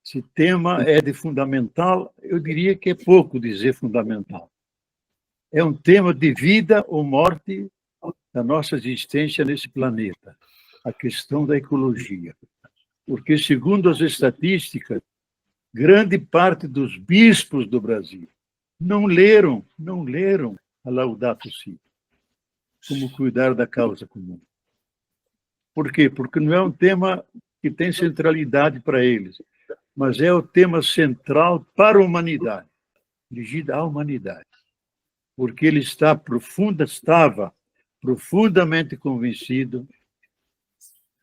Esse tema é de fundamental, eu diria que é pouco dizer fundamental. É um tema de vida ou morte da nossa existência nesse planeta, a questão da ecologia. Porque, segundo as estatísticas, grande parte dos bispos do Brasil não leram a Laudato Si, como cuidar da causa comum. Por quê? Porque não é um tema que tem centralidade para eles, mas é o tema central para a humanidade, dirigido à humanidade. Porque ele estava profundamente convencido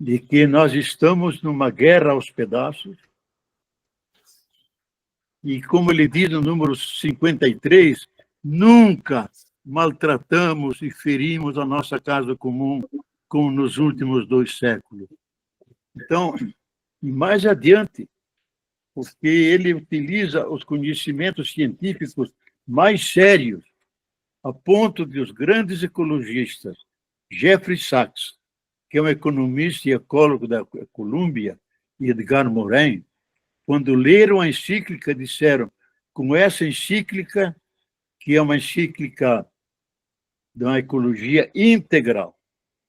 de que nós estamos numa guerra aos pedaços, e, como ele diz no número 53, nunca maltratamos e ferimos a nossa casa comum como nos últimos 2 séculos. Então, e mais adiante, porque ele utiliza os conhecimentos científicos mais sérios, a ponto de os grandes ecologistas, Jeffrey Sachs, que é um economista e ecólogo da Colômbia, e Edgar Morin, quando leram a encíclica, disseram, com essa encíclica, que é uma encíclica de uma ecologia integral,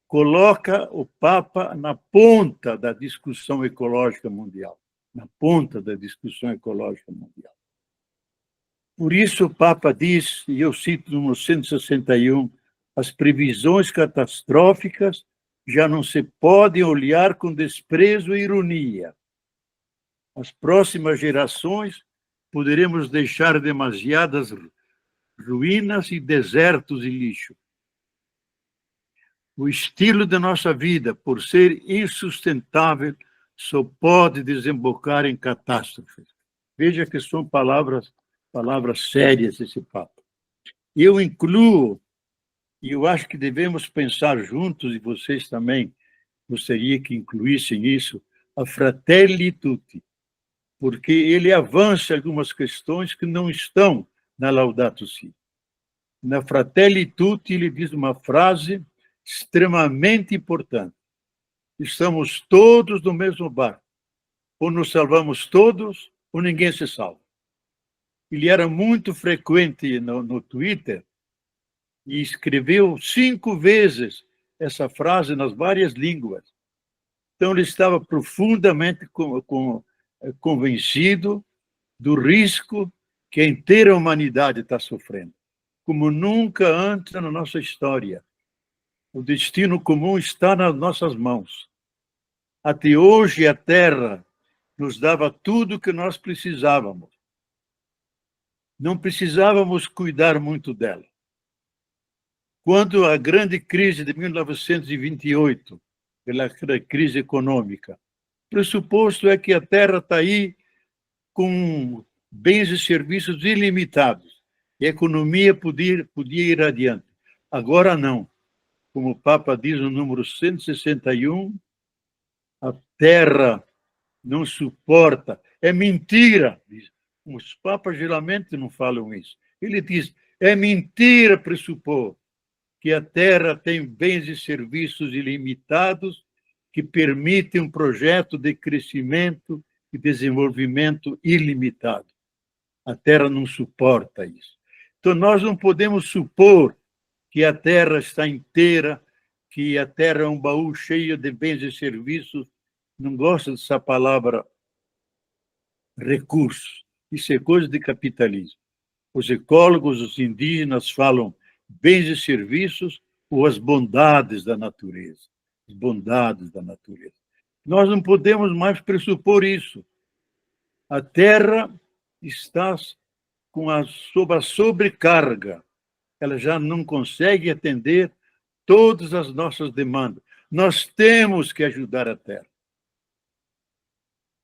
coloca o Papa na ponta da discussão ecológica mundial, na ponta da discussão ecológica mundial. Por isso o Papa diz, e eu cito no 161, as previsões catastróficas já não se podem olhar com desprezo e ironia. As próximas gerações poderemos deixar demasiadas ruínas e desertos e lixo. O estilo da nossa vida, por ser insustentável, só pode desembocar em catástrofes. Veja que são palavras sérias esse papo. Eu incluo, e eu acho que devemos pensar juntos, e vocês também gostaria que incluíssem isso, a Fratelli Tutti, porque ele avança algumas questões que não estão na Laudato Si. Na Fratelli Tutti, ele diz uma frase extremamente importante. Estamos todos no mesmo barco. Ou nos salvamos todos, ou ninguém se salva. Ele era muito frequente no Twitter e escreveu 5 vezes essa frase nas várias línguas. Então, ele estava profundamente convencido do risco que a inteira humanidade está sofrendo, como nunca antes na nossa história. O destino comum está nas nossas mãos. Até hoje, a Terra nos dava tudo o que nós precisávamos. Não precisávamos cuidar muito dela. Quando a grande crise de 1928, pela crise econômica, o pressuposto é que a Terra está aí com bens e serviços ilimitados, e a economia podia ir adiante. Agora não. Como o Papa diz no número 161, a Terra não suporta. É mentira. Os papas geralmente não falam isso. Ele diz, é mentira pressupor que a Terra tem bens e serviços ilimitados que permitem um projeto de crescimento e desenvolvimento ilimitado. A Terra não suporta isso. Então, nós não podemos supor que a Terra está inteira, que a Terra é um baú cheio de bens e serviços. Não gosto dessa palavra recursos. Isso é coisa de capitalismo. Os ecólogos, os indígenas falam bens e serviços ou as bondades da natureza. As bondades da natureza. Nós não podemos mais pressupor isso. A Terra está sob a sobrecarga. Ela já não consegue atender todas as nossas demandas. Nós temos que ajudar a Terra.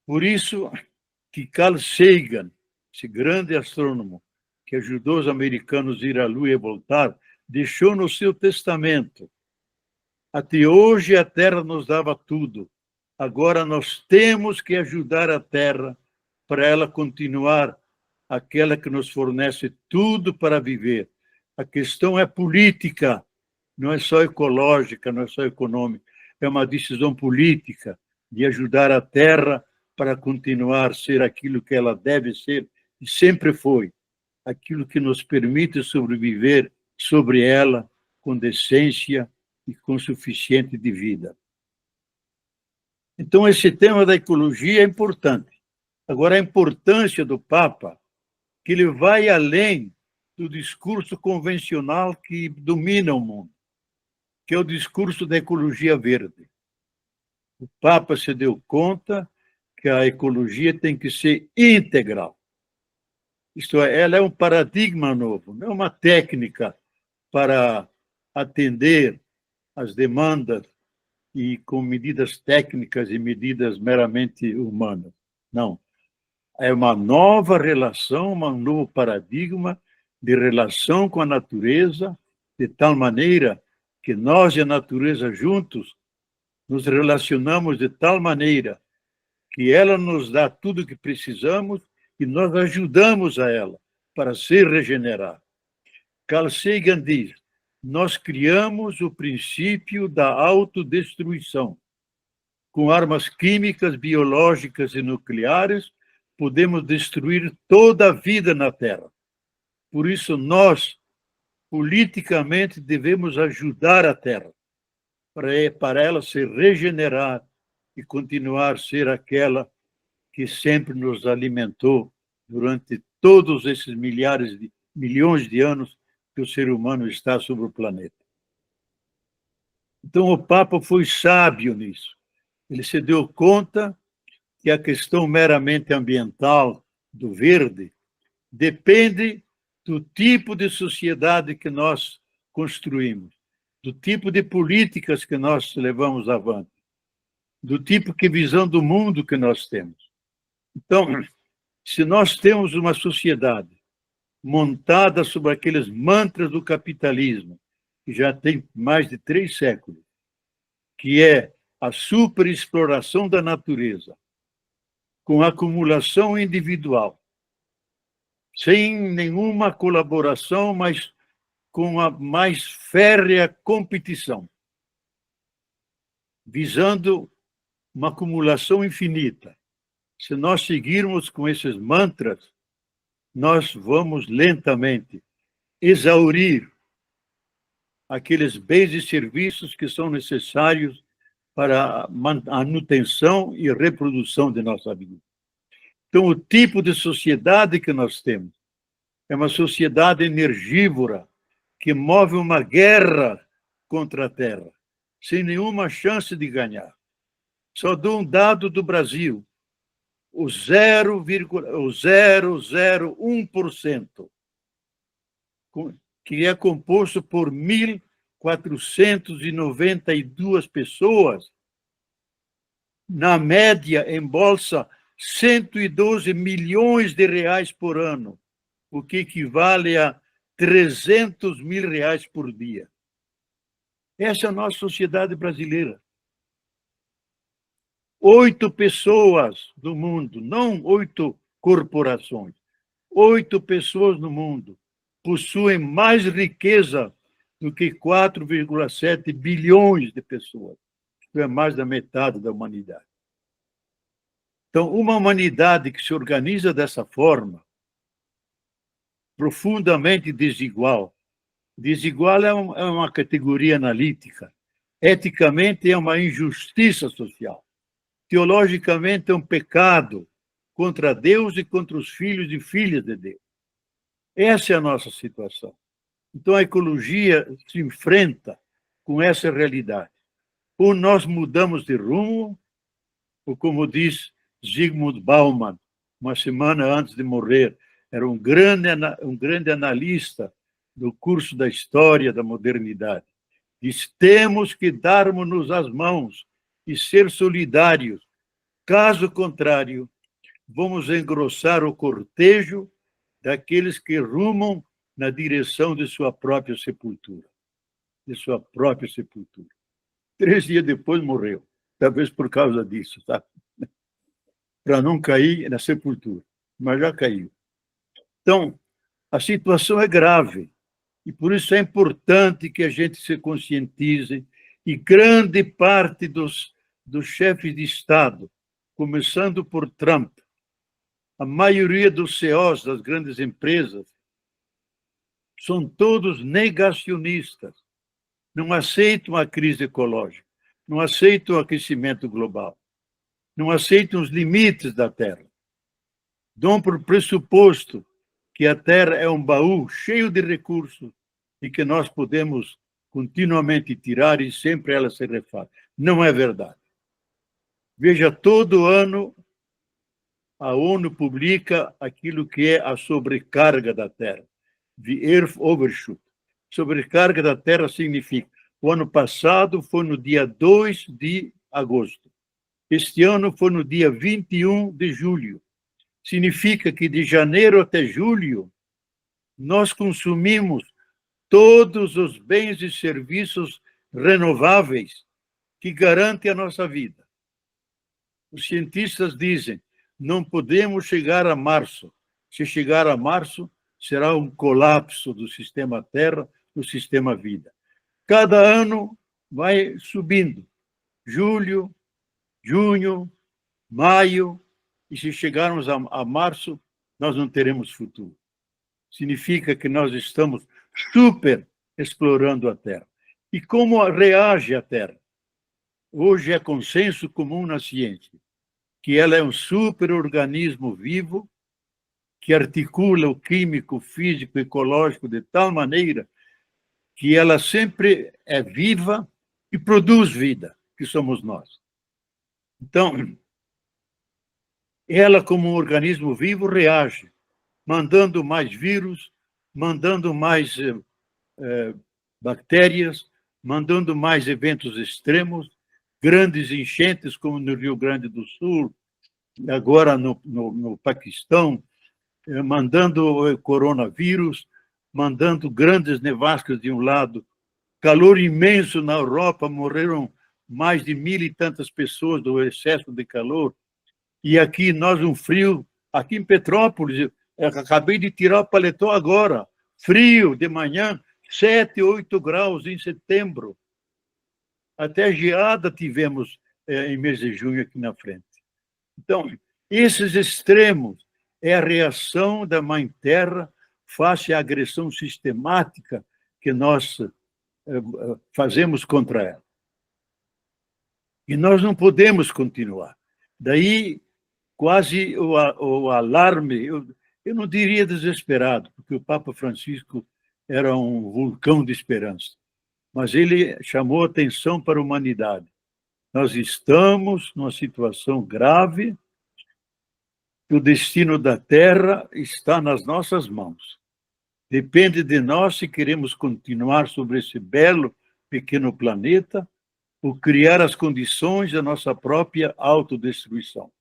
Por isso que Carl Sagan, esse grande astrônomo que ajudou os americanos a ir à Lua e voltar, deixou no seu testamento: até hoje a Terra nos dava tudo. Agora nós temos que ajudar a Terra para ela continuar aquela que nos fornece tudo para viver. A questão é política, não é só ecológica, não é só econômica. É uma decisão política de ajudar a Terra para continuar a ser aquilo que ela deve ser e sempre foi, aquilo que nos permite sobreviver sobre ela com decência e com suficiente de vida. Então, esse tema da ecologia é importante. Agora, a importância do Papa, que ele vai além do discurso convencional que domina o mundo, que é o discurso da ecologia verde. O Papa se deu conta que a ecologia tem que ser integral. Isto é, ela é um paradigma novo, não é uma técnica para atender às demandas e com medidas técnicas e medidas meramente humanas. Não. É uma nova relação, um novo paradigma de relação com a natureza, de tal maneira que nós e a natureza juntos nos relacionamos de tal maneira que ela nos dá tudo o que precisamos e nós ajudamos a ela para se regenerar. Carl Sagan diz, nós criamos o princípio da autodestruição. Com armas químicas, biológicas e nucleares, podemos destruir toda a vida na Terra. Por isso, nós, politicamente, devemos ajudar a Terra, para ela se regenerar e continuar a ser aquela que sempre nos alimentou durante todos esses milhões de anos que o ser humano está sobre o planeta. Então, o Papa foi sábio nisso. Ele se deu conta que a questão meramente ambiental do verde depende do tipo de sociedade que nós construímos, do tipo de políticas que nós levamos avante, do tipo de visão do mundo que nós temos. Então, se nós temos uma sociedade montada sobre aqueles mantras do capitalismo, que já tem mais de 3 séculos, que é a superexploração da natureza, com acumulação individual, sem nenhuma colaboração, mas com a mais férrea competição, visando uma acumulação infinita. Se nós seguirmos com esses mantras, nós vamos lentamente exaurir aqueles bens e serviços que são necessários para a manutenção e reprodução de nossa vida. Então, o tipo de sociedade que nós temos é uma sociedade energívora que move uma guerra contra a Terra, sem nenhuma chance de ganhar. Só dou um dado do Brasil. O 0,001%, que é composto por 1.492 pessoas, na média, embolsa 112 milhões de reais por ano, o que equivale a 300 mil reais por dia. Essa é a nossa sociedade brasileira. 8 pessoas no mundo, não 8 corporações, 8 pessoas no mundo possuem mais riqueza do que 4,7 bilhões de pessoas. Isso é mais da metade da humanidade. Então, uma humanidade que se organiza dessa forma, profundamente desigual. Desigual é uma categoria analítica. Eticamente, é uma injustiça social. Teologicamente, é um pecado contra Deus e contra os filhos e filhas de Deus. Essa é a nossa situação. Então, a ecologia se enfrenta com essa realidade. Ou nós mudamos de rumo, ou como diz Zygmunt Bauman, uma semana antes de morrer, era um grande analista do curso da história da modernidade. Diz, temos que darmos-nos as mãos e ser solidários. Caso contrário, vamos engrossar o cortejo daqueles que rumam na direção de sua própria sepultura. De sua própria sepultura. 3 dias depois morreu, talvez por causa disso, tá? Para não cair na sepultura, mas já caiu. Então, a situação é grave, e por isso é importante que a gente se conscientize, e grande parte dos chefes de Estado, começando por Trump, a maioria dos CEOs das grandes empresas são todos negacionistas. Não aceitam a crise ecológica, não aceitam o aquecimento global, não aceitam os limites da Terra. Dão por pressuposto que a Terra é um baú cheio de recursos e que nós podemos continuamente tirar e sempre ela se refaz. Não é verdade. Veja, todo ano a ONU publica aquilo que é a sobrecarga da Terra, the Earth Overshoot. Sobrecarga da Terra significa, o ano passado foi no dia 2 de agosto, este ano foi no dia 21 de julho. Significa que de janeiro até julho, nós consumimos todos os bens e serviços renováveis que garantem a nossa vida. Os cientistas dizem, não podemos chegar a março. Se chegar a março, será um colapso do sistema Terra, do sistema vida. Cada ano vai subindo. Julho, junho, maio, e se chegarmos a março, nós não teremos futuro. Significa que nós estamos super explorando a Terra. E como reage a Terra? Hoje é consenso comum na ciência que ela é um superorganismo vivo que articula o químico, o físico, o ecológico de tal maneira que ela sempre é viva e produz vida, que somos nós. Então, ela, como um organismo vivo, reage, mandando mais vírus, mandando mais bactérias, mandando mais eventos extremos, grandes enchentes, como no Rio Grande do Sul, agora no Paquistão, mandando coronavírus, mandando grandes nevascas de um lado, calor imenso na Europa, morreram mais de 1.000 e tantas pessoas do excesso de calor, e aqui nós um frio, aqui em Petrópolis, acabei de tirar o paletó agora, frio de manhã, 7, 8 graus em setembro. Até geada tivemos em mês de junho aqui na frente. Então, esses extremos é a reação da Mãe Terra face à agressão sistemática que nós fazemos contra ela. E nós não podemos continuar. Daí, quase o alarme, eu não diria desesperado, porque o Papa Francisco era um vulcão de esperança, mas ele chamou atenção para a humanidade. Nós estamos numa situação grave, o destino da Terra está nas nossas mãos. Depende de nós se queremos continuar sobre esse belo, pequeno planeta ou criar as condições da nossa própria autodestruição.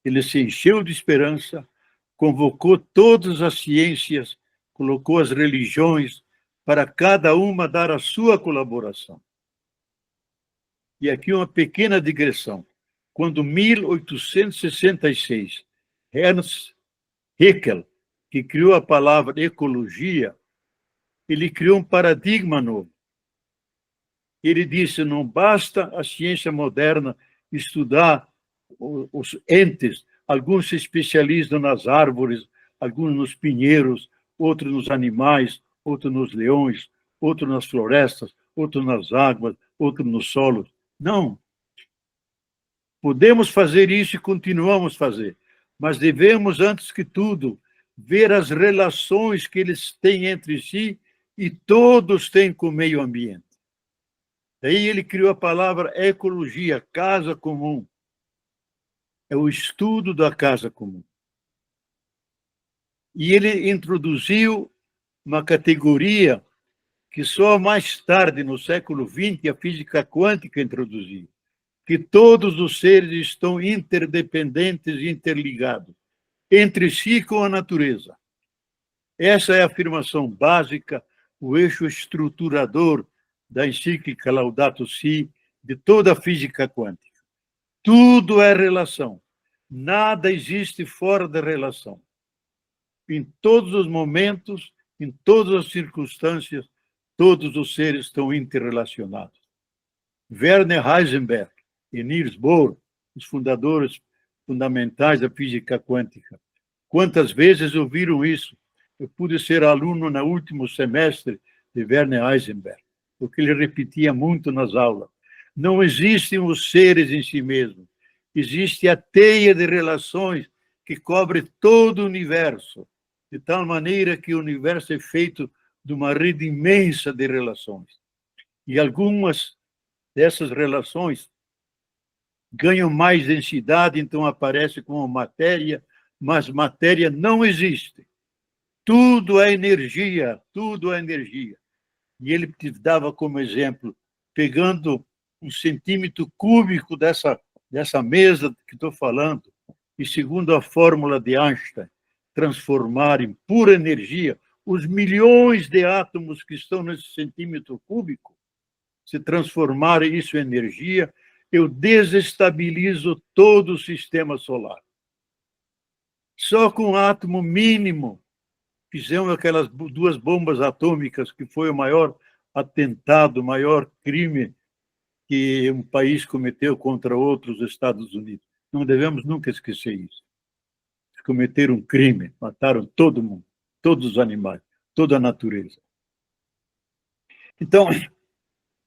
Ele se encheu de esperança, convocou todas as ciências, colocou as religiões para cada uma dar a sua colaboração. E aqui uma pequena digressão. Quando, em 1866, Ernst Haeckel, que criou a palavra ecologia, ele criou um paradigma novo. Ele disse, não basta a ciência moderna estudar os entes, alguns se especializam nas árvores, alguns nos pinheiros, outros nos animais, outros nos leões, outros nas florestas, outros nas águas, outros nos solos. Não. Podemos fazer isso e continuamos a fazer, mas devemos, antes que tudo, ver as relações que eles têm entre si e todos têm com o meio ambiente. Daí ele criou a palavra ecologia, casa comum. É o estudo da casa comum. E ele introduziu uma categoria que só mais tarde, no século XX, a física quântica introduziu, que todos os seres estão interdependentes e interligados, entre si com a natureza. Essa é a afirmação básica, o eixo estruturador da encíclica Laudato Si, de toda a física quântica. Tudo é relação. Nada existe fora da relação. Em todos os momentos, em todas as circunstâncias, todos os seres estão interrelacionados. Werner Heisenberg e Niels Bohr os fundadores fundamentais da física quântica. Quantas vezes ouviram isso? Eu pude ser aluno no último semestre de Werner Heisenberg, porque ele repetia muito nas aulas. Não existem os seres em si mesmos. Existe a teia de relações que cobre todo o universo, de tal maneira que o universo é feito de uma rede imensa de relações. E algumas dessas relações ganham mais densidade, então aparece como matéria, mas matéria não existe. Tudo é energia, tudo é energia. E ele te dava como exemplo, pegando 1 cm dessa mesa que estou falando, e segundo a fórmula de Einstein, transformar em pura energia os milhões de átomos que estão nesse 1 cm, se transformarem isso em energia, eu desestabilizo todo o sistema solar. Só com um átomo mínimo, fizemos aquelas 2 bombas atômicas, que foi o maior atentado, o maior crime que um país cometeu contra outros Estados Unidos. Não devemos nunca esquecer isso. Cometeram um crime, mataram todo mundo, todos os animais, toda a natureza. Então,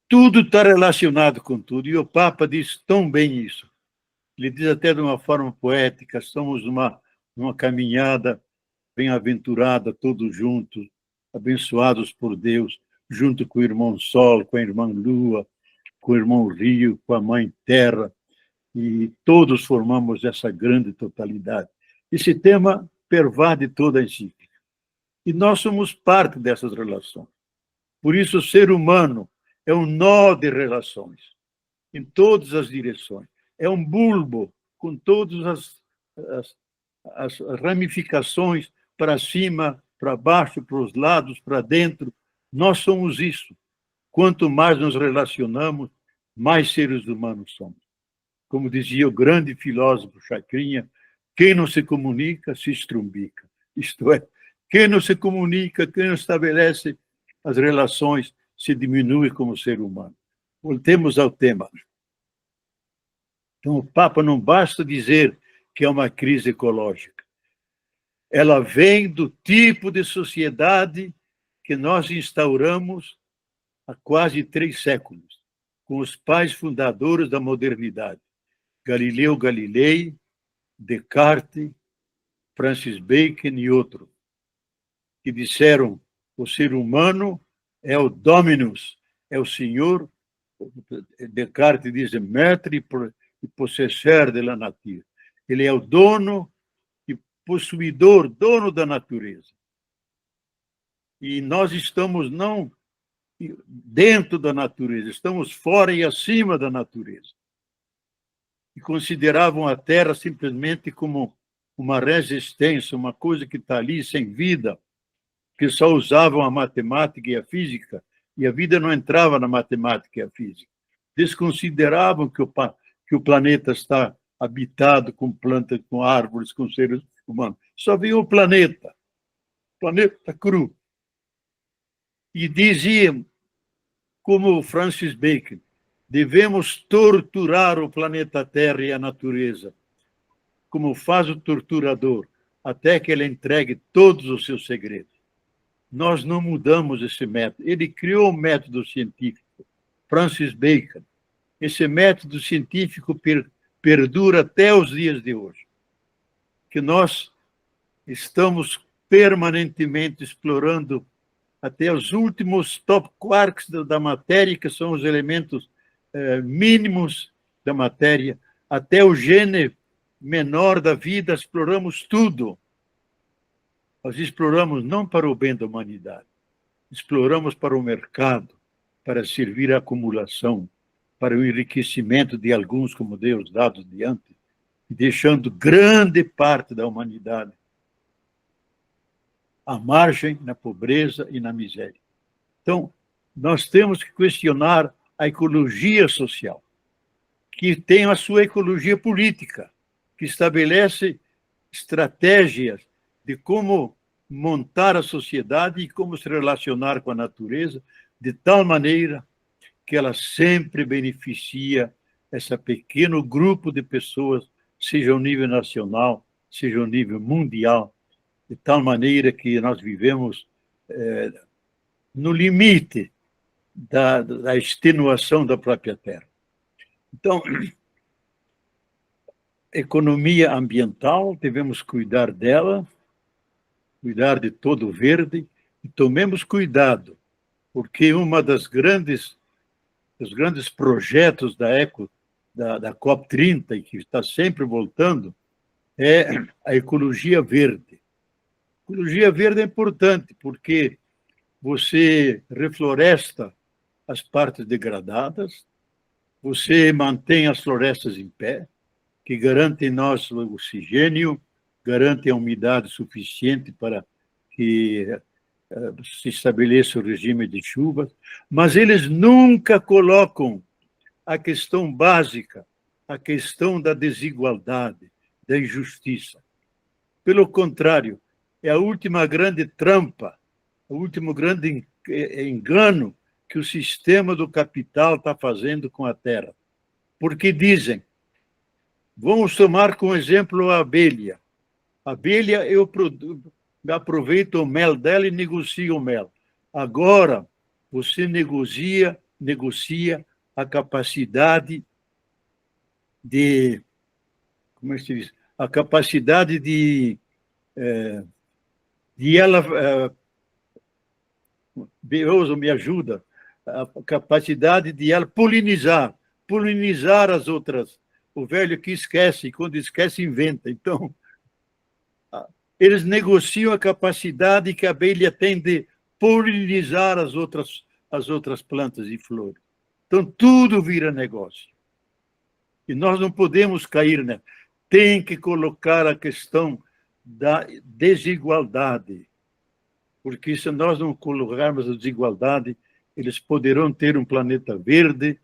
tudo está relacionado com tudo, e o Papa diz tão bem isso. Ele diz até de uma forma poética, estamos numa caminhada bem-aventurada, todos juntos, abençoados por Deus, junto com o irmão Sol, com a irmã Lua, com o irmão Rio, com a Mãe Terra, e todos formamos essa grande totalidade. Esse tema pervade toda a encíclica. E nós somos parte dessas relações. Por isso, o ser humano é um nó de relações, em todas as direções. É um bulbo com todas as ramificações para cima, para baixo, para os lados, para dentro. Nós somos isso. Quanto mais nos relacionamos, mais seres humanos somos. Como dizia o grande filósofo Chacrinha, quem não se comunica, se estrumbica. Isto é, quem não se comunica, quem não estabelece as relações, se diminui como ser humano. Voltemos ao tema. Então, o Papa não basta dizer que é uma crise ecológica. Ela vem do tipo de sociedade que nós instauramos há quase 3 séculos, com os pais fundadores da modernidade, Galileu Galilei, Descartes, Francis Bacon e outros, que disseram que o ser humano é o dominus, é o senhor. Descartes diz maître e possesseur de la nature. Ele é o dono e possuidor, dono da natureza. E nós estamos não dentro da natureza, estamos fora e acima da natureza. E consideravam a Terra simplesmente como uma resistência, uma coisa que está ali sem vida, que só usavam a matemática e a física, e a vida não entrava na matemática e a física. Desconsideravam que o planeta está habitado com plantas, com árvores, com seres humanos. Só viam o planeta cru. E diziam, como Francis Bacon, devemos torturar o planeta Terra e a natureza, como faz o torturador, até que ele entregue todos os seus segredos. Nós não mudamos esse método. Ele criou um método científico, Francis Bacon. Esse método científico perdura até os dias de hoje, que nós estamos permanentemente explorando até os últimos top quarks da matéria, que são os elementos mínimos da matéria, até o gene menor da vida, exploramos tudo. Nós exploramos não para o bem da humanidade, exploramos para o mercado, para servir à acumulação, para o enriquecimento de alguns, como Deus dados diante, deixando grande parte da humanidade à margem, na pobreza e na miséria. Então, nós temos que questionar a ecologia social, que tem a sua ecologia política, que estabelece estratégias de como montar a sociedade e como se relacionar com a natureza, de tal maneira que ela sempre beneficia esse pequeno grupo de pessoas, seja ao nível nacional, seja ao nível mundial, de tal maneira que nós vivemos no limite da extenuação da própria terra. Então, economia ambiental, devemos cuidar dela, cuidar de todo o verde, e tomemos cuidado, porque uma dos grandes projetos da COP30, e que está sempre voltando, é a ecologia verde. A ecologia verde é importante, porque você refloresta as partes degradadas, você mantém as florestas em pé, que garantem nós o oxigênio, garantem a umidade suficiente para que se estabeleça o regime de chuvas, mas eles nunca colocam a questão básica, a questão da desigualdade, da injustiça. Pelo contrário, é a última grande trampa, o último grande engano que o sistema do capital está fazendo com a terra. Porque dizem, vamos tomar como exemplo a abelha. A abelha, eu aproveito o mel dela e negocio o mel. Agora, você negocia a capacidade de... Como é que se diz? A capacidade de ela... Deus me ajuda. A capacidade de ela polinizar as outras. O velho que esquece, quando esquece, inventa. Então, eles negociam a capacidade que a abelha tem de polinizar as outras plantas e flores. Então, tudo vira negócio. E nós não podemos cair nela. Tem que colocar a questão da desigualdade, porque se nós não colocarmos a desigualdade, eles poderão ter um planeta verde,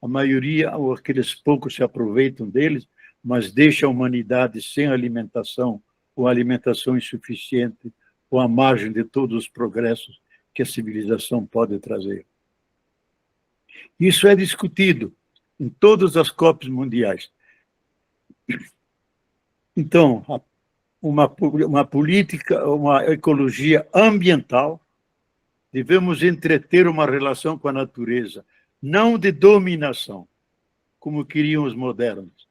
a maioria, ou aqueles poucos se aproveitam deles, mas deixa a humanidade sem alimentação, ou alimentação insuficiente, ou à margem de todos os progressos que a civilização pode trazer. Isso é discutido em todas as COPs mundiais. Então, uma política, uma ecologia ambiental, devemos entreter uma relação com a natureza, não de dominação, como queriam os modernos,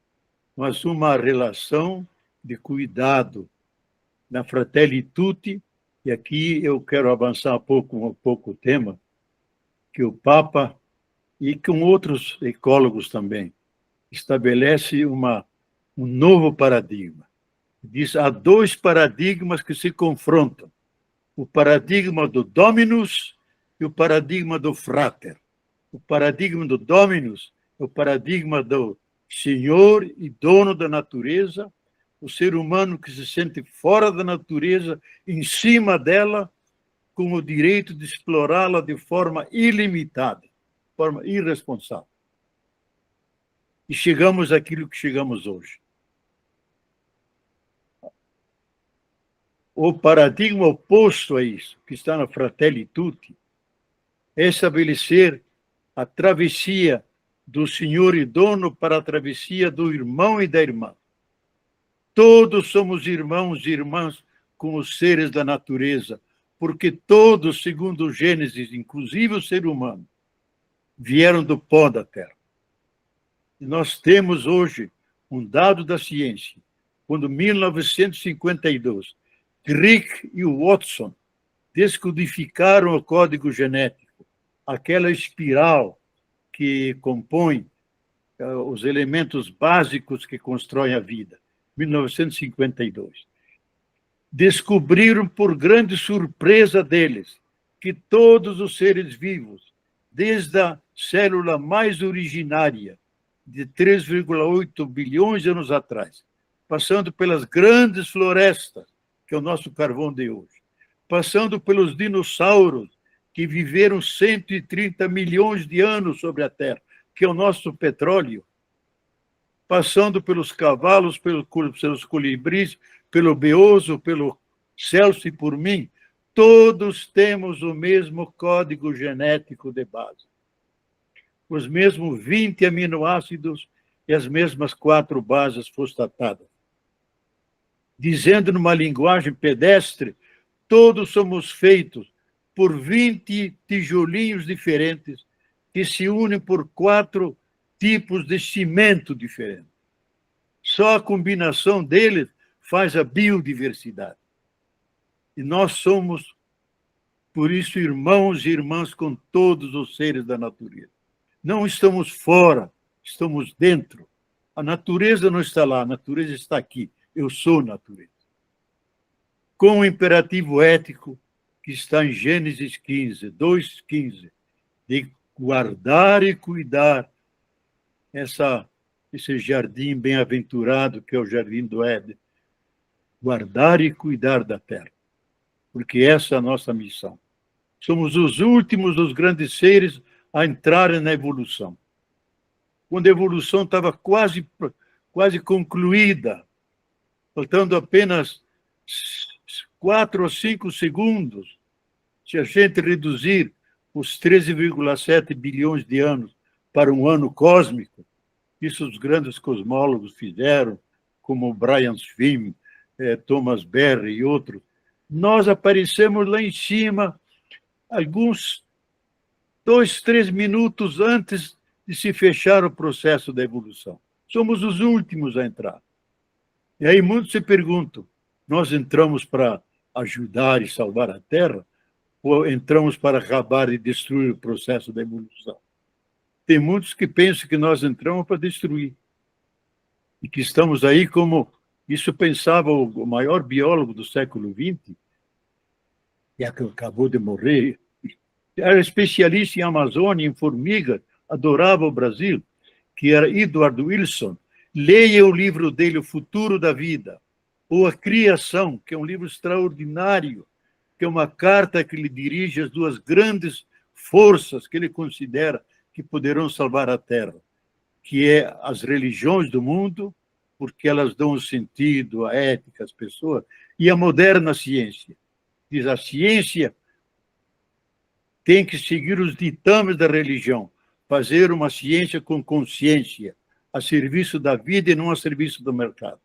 mas uma relação de cuidado, na Fratelli Tutti, e aqui eu quero avançar um pouco o tema, que o Papa, e com outros ecólogos também, estabelece um novo paradigma. Diz, há dois paradigmas que se confrontam, o paradigma do Dominus e o paradigma do Frater. O paradigma do Dominus é o paradigma do senhor e dono da natureza, o ser humano que se sente fora da natureza, em cima dela, com o direito de explorá-la de forma ilimitada, de forma irresponsável. E chegamos àquilo que chegamos hoje. O paradigma oposto a isso, que está na Fratelli Tutti, é estabelecer a travessia do senhor e dono para a travessia do irmão e da irmã. Todos somos irmãos e irmãs com os seres da natureza, porque todos, segundo o Gênesis, inclusive o ser humano, vieram do pó da terra. E nós temos hoje um dado da ciência, quando, em 1952, Crick e Watson descodificaram o código genético, aquela espiral que compõe os elementos básicos que constroem a vida, 1952. Descobriram, por grande surpresa deles, que todos os seres vivos, desde a célula mais originária, de 3,8 bilhões de anos atrás, passando pelas grandes florestas, que é o nosso carvão de hoje, passando pelos dinossauros, que viveram 130 milhões de anos sobre a Terra, que é o nosso petróleo, passando pelos cavalos, pelos colibris, pelo beoso, pelo Celso e por mim, todos temos o mesmo código genético de base. Os mesmos 20 aminoácidos e as mesmas 4 bases fosfatadas. Dizendo numa linguagem pedestre, todos somos feitos por 20 tijolinhos diferentes que se unem por 4 tipos de cimento diferentes. Só a combinação deles faz a biodiversidade. E nós somos, por isso, irmãos e irmãs com todos os seres da natureza. Não estamos fora, estamos dentro. A natureza não está lá, a natureza está aqui. Eu sou natureza. Com o imperativo ético que está em Gênesis 15, 2:15, de guardar e cuidar esse jardim bem-aventurado que é o Jardim do Éden. Guardar e cuidar da terra, porque essa é a nossa missão. Somos os últimos dos grandes seres a entrarem na evolução. Quando a evolução estava quase concluída, faltando apenas 4 ou 5 segundos, se a gente reduzir os 13,7 bilhões de anos para um ano cósmico, isso os grandes cosmólogos fizeram, como Brian Swift, Thomas Berry e outros, nós aparecemos lá em cima, alguns 2, 3 minutos antes de se fechar o processo da evolução. Somos os últimos a entrar. E aí muitos se perguntam, nós entramos para ajudar e salvar a Terra ou entramos para acabar e destruir o processo da evolução? Tem muitos que pensam que nós entramos para destruir e que estamos aí como... Isso pensava o maior biólogo do século XX, que acabou de morrer, era especialista em Amazônia, em formiga, adorava o Brasil, que era Edward Wilson. Leia o livro dele, O Futuro da Vida, ou A Criação, que é um livro extraordinário, que é uma carta que ele dirige às 2 grandes forças que ele considera que poderão salvar a Terra, que é as religiões do mundo, porque elas dão o sentido, a ética às pessoas, e a moderna ciência. Diz, a ciência tem que seguir os ditames da religião, fazer uma ciência com consciência, a serviço da vida e não a serviço do mercado.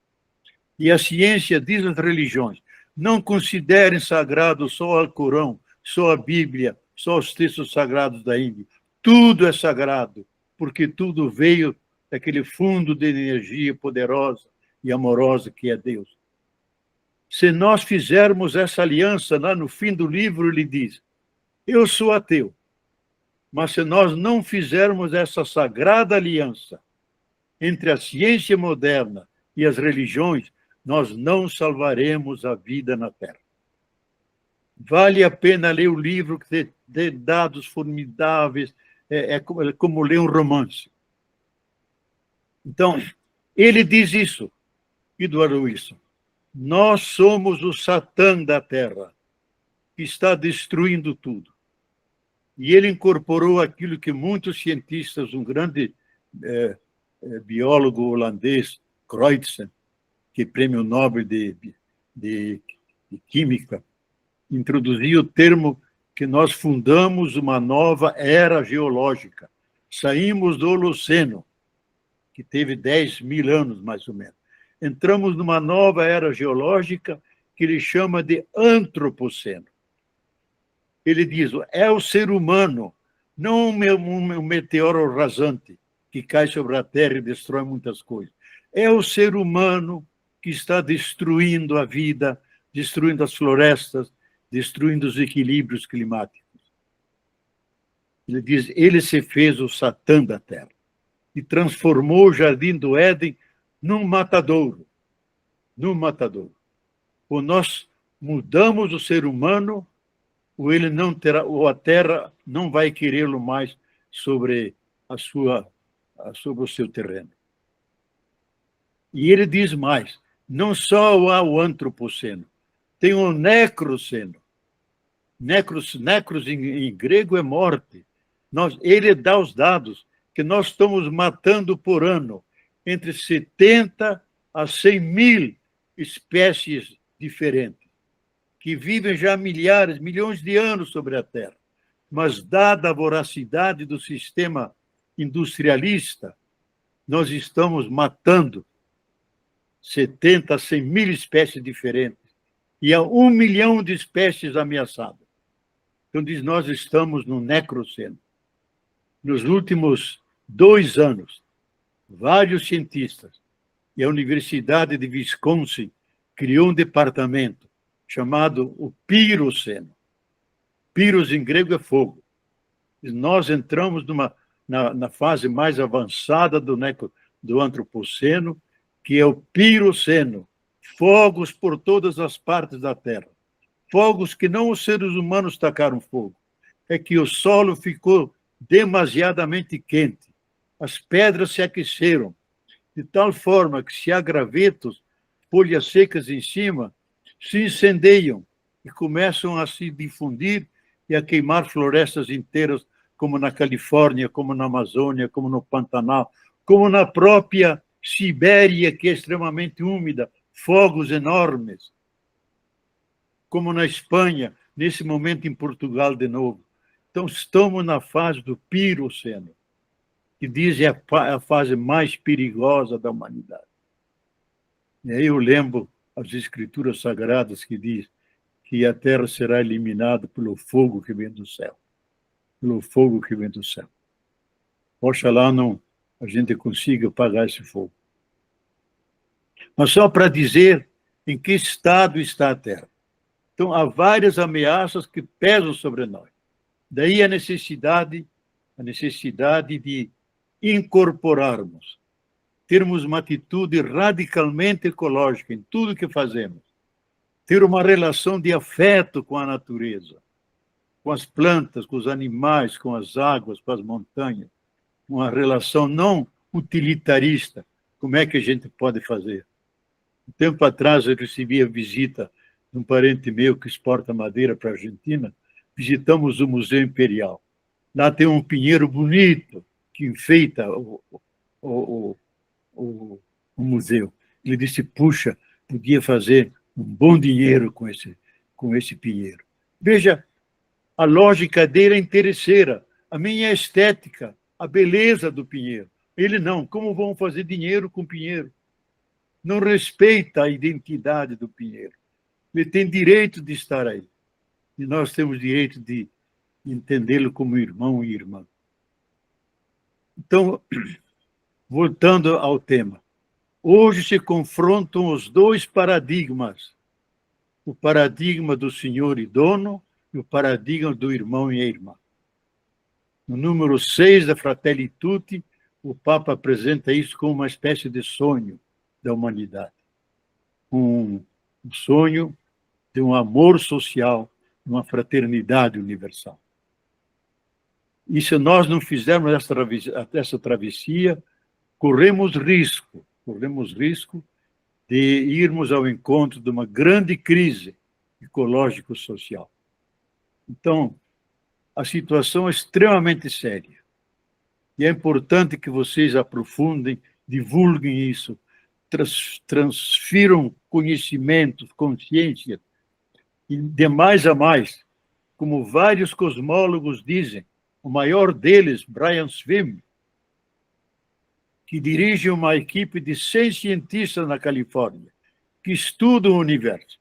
E a ciência diz às religiões, não considerem sagrado só o Alcorão, só a Bíblia, só os textos sagrados da Índia. Tudo é sagrado, porque tudo veio daquele fundo de energia poderosa e amorosa que é Deus. Se nós fizermos essa aliança, lá no fim do livro ele diz, eu sou ateu, mas se nós não fizermos essa sagrada aliança entre a ciência moderna e as religiões, nós não salvaremos a vida na Terra. Vale a pena ler o livro, que tem dados formidáveis, é como ler um romance. Então, ele diz isso, Edward Wilson. Nós somos o Satã da Terra, que está destruindo tudo. E ele incorporou aquilo que muitos cientistas, um grande biólogo holandês, Cruijsen, que é prêmio Nobel de Química, introduziu o termo que nós fundamos uma nova era geológica. Saímos do Holoceno, que teve 10.000 anos, mais ou menos. Entramos numa nova era geológica que ele chama de antropoceno. Ele diz, é o ser humano, não um meteoro rasante que cai sobre a Terra e destrói muitas coisas. É o ser humano que está destruindo a vida, destruindo as florestas, destruindo os equilíbrios climáticos. Ele diz, ele se fez o Satã da Terra e transformou o Jardim do Éden num matadouro. Num matadouro. Ou nós mudamos o ser humano, ou ele não terá, ou a Terra não vai querê-lo mais sobre sobre o seu terreno. E ele diz mais, não só há o antropoceno, tem o necroceno. Necros em grego é morte. Ele dá os dados que nós estamos matando por ano entre 70 a 100 mil espécies diferentes, que vivem já milhares, milhões de anos sobre a Terra. Mas, dada a voracidade do sistema industrialista nós estamos matando 70 a 100 mil espécies diferentes e há 1 milhão de espécies ameaçadas. Então, diz, nós estamos no necroceno. Nos últimos 2 anos, vários cientistas e a Universidade de Wisconsin criou um departamento chamado o Piroceno. Piros em grego é fogo. E nós entramos na fase mais avançada do antropoceno, que é o Piroceno. Fogos por todas as partes da Terra. Fogos que não os seres humanos tacaram fogo. É que o solo ficou demasiadamente quente. As pedras se aqueceram, de tal forma que se há gravetos, folhas secas em cima, se incendeiam e começam a se difundir e a queimar florestas inteiras, como na Califórnia, como na Amazônia, como no Pantanal, como na própria Sibéria, que é extremamente úmida, fogos enormes, como na Espanha, nesse momento em Portugal de novo. Então, estamos na fase do Piroceno, que dizem é a fase mais perigosa da humanidade. E aí eu lembro as escrituras sagradas que diz que a Terra será eliminada pelo fogo que vem do céu. Pelo fogo que vem do céu. Oxalá a gente consiga apagar esse fogo. Mas só para dizer em que estado está a Terra. Então, há várias ameaças que pesam sobre nós. Daí a necessidade de incorporarmos, termos uma atitude radicalmente ecológica em tudo que fazemos, ter uma relação de afeto com a natureza, com as plantas, com os animais, com as águas, com as montanhas, uma relação não utilitarista. Como é que a gente pode fazer? Um tempo atrás eu recebi a visita de um parente meu que exporta madeira para a Argentina. Visitamos o Museu Imperial. Lá tem um pinheiro bonito que enfeita o museu. Ele disse, puxa, podia fazer um bom dinheiro com esse pinheiro. Veja, a lógica dele é interesseira. A minha é estética, a beleza do pinheiro. Ele não. Como vão fazer dinheiro com pinheiro? Não respeita a identidade do pinheiro. Ele tem direito de estar aí. E nós temos direito de entendê-lo como irmão e irmã. Então, voltando ao tema. Hoje se confrontam os 2 paradigmas. O paradigma do senhor e dono e o paradigma do irmão e a irmã. No número 6 da Fratelli Tutti, o Papa apresenta isso como uma espécie de sonho da humanidade. Um sonho de um amor social, uma fraternidade universal. E se nós não fizermos essa travessia, corremos risco de irmos ao encontro de uma grande crise ecológico-social. Então, a situação é extremamente séria. E é importante que vocês aprofundem, divulguem isso, transfiram conhecimentos, consciência, e de mais a mais, como vários cosmólogos dizem, o maior deles, Brian Swimme, que dirige uma equipe de 100 cientistas na Califórnia, que estudam o universo.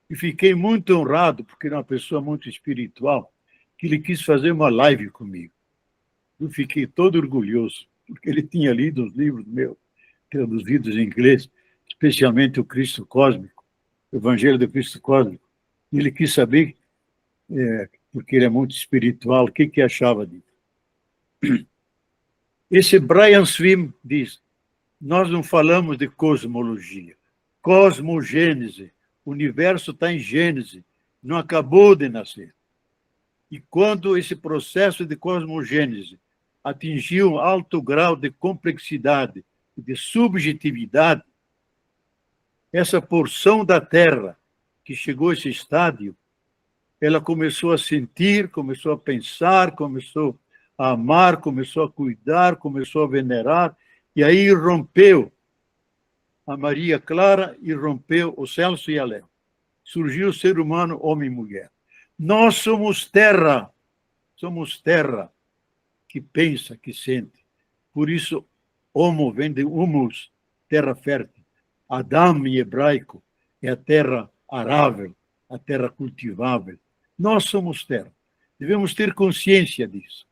E fiquei muito honrado, porque ele é uma pessoa muito espiritual, que ele quis fazer uma live comigo. Eu fiquei todo orgulhoso, porque ele tinha lido os livros meus, traduzidos em inglês, especialmente o Cristo Cósmico, o Evangelho do Cristo Cósmico. E ele quis saber, porque ele é muito espiritual, o que achava disso. Esse Brian Swimme diz, nós não falamos de cosmologia, cosmogênese, o universo está em gênese, não acabou de nascer. E quando esse processo de cosmogênese atingiu um alto grau de complexidade e de subjetividade, essa porção da Terra que chegou a esse estádio, ela começou a sentir, começou a pensar, começou a amar, começou a cuidar, começou a venerar, e aí rompeu a Maria Clara e rompeu o Celso e a Léo. Surgiu o ser humano, homem e mulher. Nós somos terra que pensa, que sente. Por isso, Homo vem de humus, terra fértil. Adam, em hebraico, é a terra arável, a terra cultivável. Nós somos terra. Devemos ter consciência disso,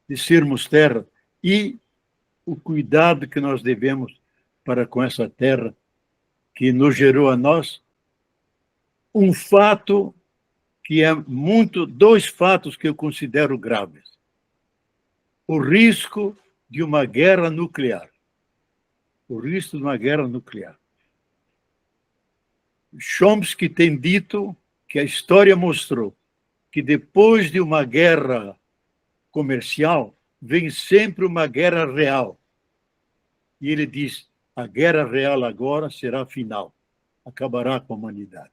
de sermos terra e o cuidado que nós devemos para com essa terra que nos gerou a nós. Um fato que é dois fatos que eu considero graves. O risco de uma guerra nuclear. O risco de uma guerra nuclear. Chomsky tem dito que a história mostrou que depois de uma guerra comercial, vem sempre uma guerra real. E ele diz, a guerra real agora será final, acabará com a humanidade.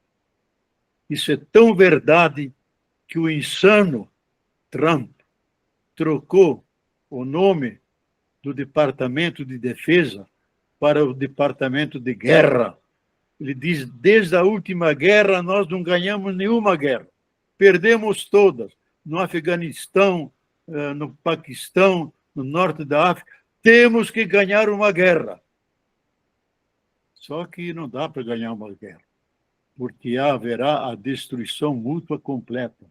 Isso é tão verdade que o insano Trump trocou o nome do Departamento de Defesa para o Departamento de Guerra. Ele diz, desde a última guerra nós não ganhamos nenhuma guerra. Perdemos todas, no Afeganistão, no Paquistão, no norte da África. Temos que ganhar uma guerra. Só que não dá para ganhar uma guerra, porque haverá a destruição mútua completa.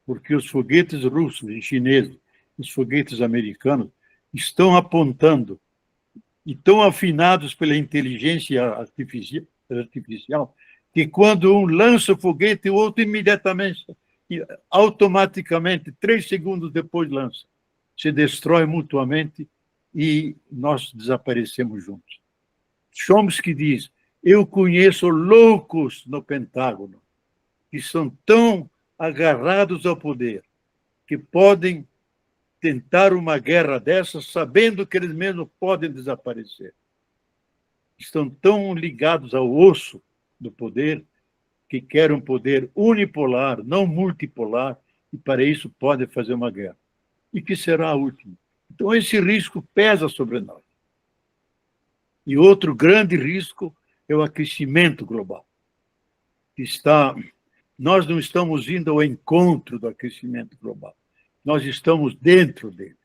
Porque os foguetes russos e chineses, os foguetes americanos, estão apontando e tão afinados pela inteligência artificial que quando um lança o foguete, o outro imediatamente, automaticamente, 3 segundos depois lança. Se destrói mutuamente e nós desaparecemos juntos. Chomsky diz, eu conheço loucos no Pentágono que são tão agarrados ao poder que podem tentar uma guerra dessas sabendo que eles mesmos podem desaparecer. Estão tão ligados ao osso do poder que querem um poder unipolar, não multipolar, e para isso podem fazer uma guerra. E que será a última. Então esse risco pesa sobre nós. E outro grande risco é o aquecimento global. Nós não estamos indo ao encontro do aquecimento global. Nós estamos dentro dele.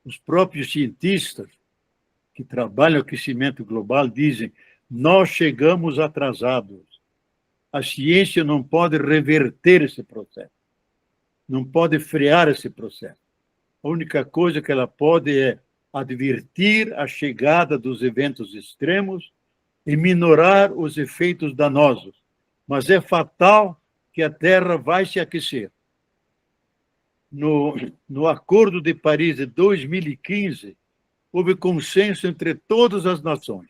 Os próprios cientistas que trabalham o aquecimento global dizem, nós chegamos atrasados. A ciência não pode reverter esse processo. Não pode frear esse processo. A única coisa que ela pode é advertir a chegada dos eventos extremos e minorar os efeitos danosos. Mas é fatal que a Terra vai se aquecer. No Acordo de Paris de 2015, houve consenso entre todas as nações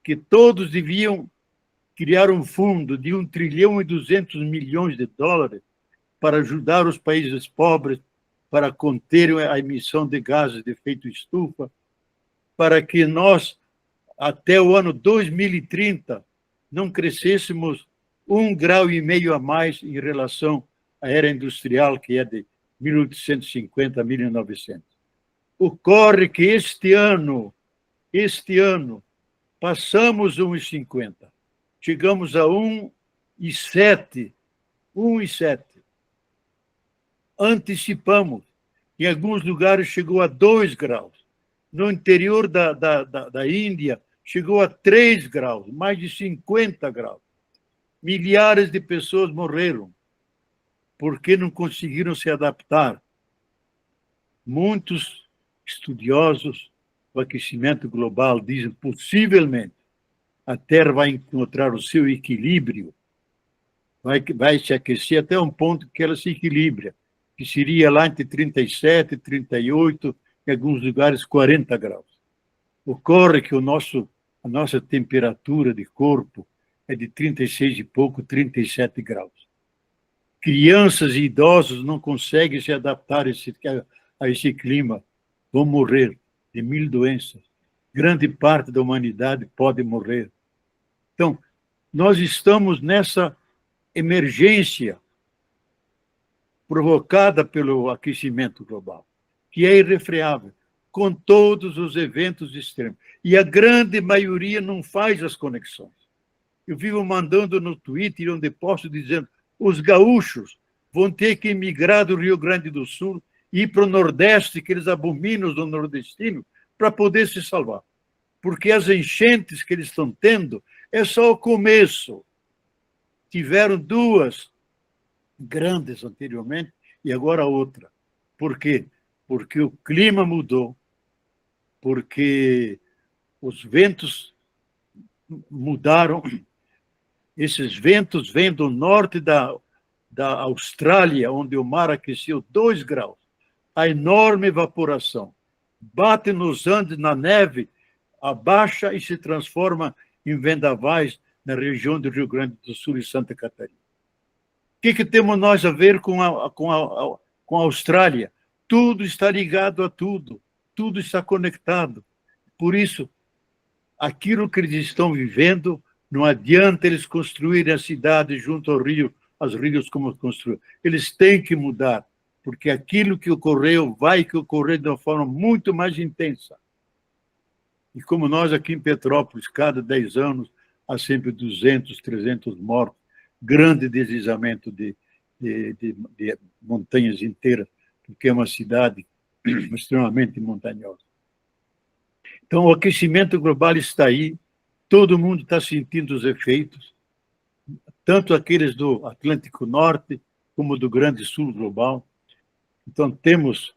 que todos deviam criar um fundo de 1 trilhão e 200 milhões de dólares para ajudar os países pobres, para conter a emissão de gases de efeito estufa, para que nós, até o ano 2030, não crescêssemos 1,5 grau a mais em relação à era industrial, que é de 1850 a 1900. Ocorre que este ano, passamos 1,50. Chegamos a 1,7. Antecipamos. Em alguns lugares chegou a 2 graus. No interior da Índia, chegou a 3 graus, mais de 50 graus. Milhares de pessoas morreram porque não conseguiram se adaptar. Muitos estudiosos do aquecimento global dizem possivelmente a Terra vai encontrar o seu equilíbrio, vai se aquecer até um ponto que ela se equilibra, que seria lá entre 37 e 38, em alguns lugares 40 graus. Ocorre que a nossa temperatura de corpo é de 36 e pouco, 37 graus. Crianças e idosos não conseguem se adaptar a esse clima, vão morrer de 1000 doenças. Grande parte da humanidade pode morrer. Então, nós estamos nessa emergência provocada pelo aquecimento global, que é irrefreável, com todos os eventos extremos. E a grande maioria não faz as conexões. Eu vivo mandando no Twitter onde posso dizendo os gaúchos vão ter que emigrar do Rio Grande do Sul e ir para o Nordeste, que eles abominam os nordestinos, para poder se salvar. Porque as enchentes que eles estão tendo é só o começo. Tiveram duas grandes anteriormente e agora outra. Por quê? Porque o clima mudou, porque os ventos mudaram. Esses ventos vêm do norte da Austrália, onde o mar aqueceu 2 graus. A enorme evaporação bate nos Andes, na neve, abaixa e se transforma em vendavais na região do Rio Grande do Sul e Santa Catarina. O que temos nós a ver com a Austrália? Tudo está ligado a tudo, tudo está conectado. Por isso, aquilo que eles estão vivendo, não adianta eles construírem a cidade junto ao rio, aos rios como construíram. Eles têm que mudar, porque aquilo que ocorreu vai ocorrer de uma forma muito mais intensa. E como nós aqui em Petrópolis, cada 10 anos, há sempre 200, 300 mortos, grande deslizamento de montanhas inteiras, porque é uma cidade extremamente montanhosa. Então, o aquecimento global está aí, todo mundo está sentindo os efeitos, tanto aqueles do Atlântico Norte, como do Grande Sul global. Então, temos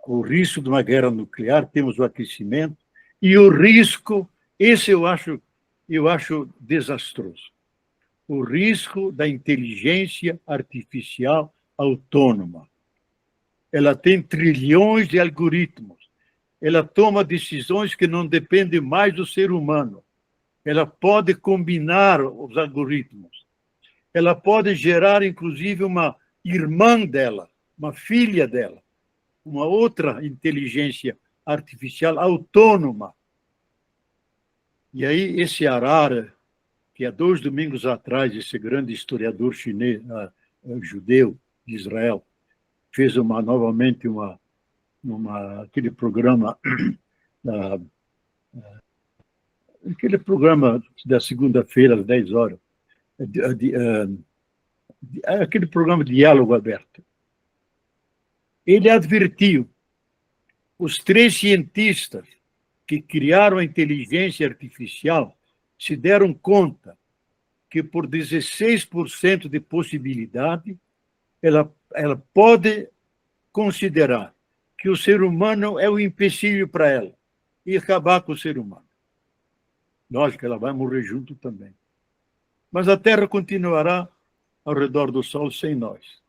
o risco de uma guerra nuclear, temos o aquecimento, e o risco, esse eu acho desastroso, o risco da inteligência artificial autônoma. Ela tem trilhões de algoritmos, ela toma decisões que não dependem mais do ser humano, ela pode combinar os algoritmos, ela pode gerar, inclusive, uma irmã dela, uma filha dela, uma outra inteligência artificial autônoma. E aí, esse Harari, que há 2 domingos atrás, esse grande historiador chinês, judeu de Israel, fez novamente aquele programa, aquele programa da segunda-feira, às 10 horas, aquele programa de diálogo aberto. Ele advertiu os 3 cientistas que criaram a inteligência artificial se deram conta que, por 16% de possibilidade, ela pode considerar que o ser humano é um empecilho para ela e acabar com o ser humano. Lógico que ela vai morrer junto também. Mas a Terra continuará ao redor do Sol sem nós.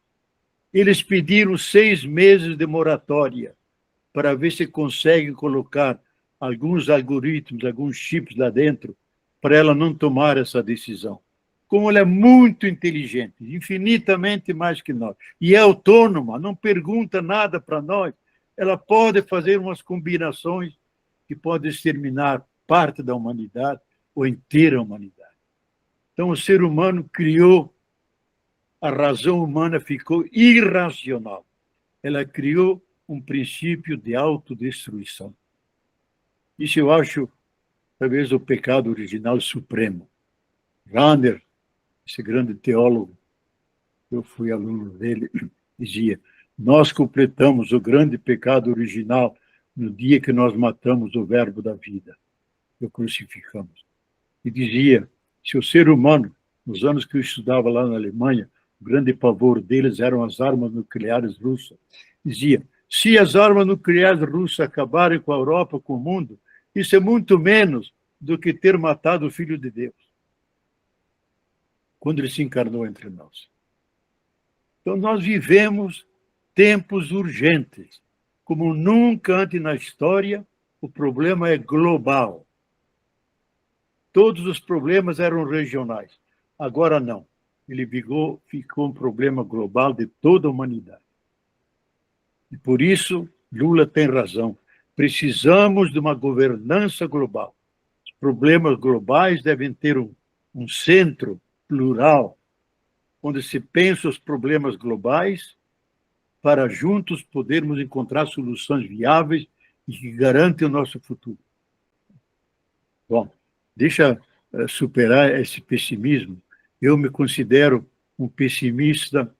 Eles pediram 6 meses de moratória para ver se conseguem colocar alguns algoritmos, alguns chips lá dentro, para ela não tomar essa decisão. Como ela é muito inteligente, infinitamente mais que nós, e é autônoma, não pergunta nada para nós, ela pode fazer umas combinações que podem exterminar parte da humanidade ou inteira a humanidade. Então, o ser humano criou, a razão humana ficou irracional. Ela criou um princípio de autodestruição. Isso eu acho, talvez, o pecado original supremo. Rahner, esse grande teólogo, eu fui aluno dele, dizia: nós completamos o grande pecado original no dia que nós matamos o verbo da vida, e o crucificamos. E dizia, se o ser humano, nos anos que eu estudava lá na Alemanha, o grande pavor deles eram as armas nucleares russas. Dizia, se as armas nucleares russas acabarem com a Europa, com o mundo, isso é muito menos do que ter matado o Filho de Deus, quando ele se encarnou entre nós. Então, nós vivemos tempos urgentes. Como nunca antes na história, o problema é global. Todos os problemas eram regionais. Agora não. Ele ficou um problema global de toda a humanidade. E por isso, Lula tem razão. Precisamos de uma governança global. Os problemas globais devem ter um centro plural, onde se pensa os problemas globais para juntos podermos encontrar soluções viáveis e que garantem o nosso futuro. Bom, deixa superar esse pessimismo. Eu me considero um pessimista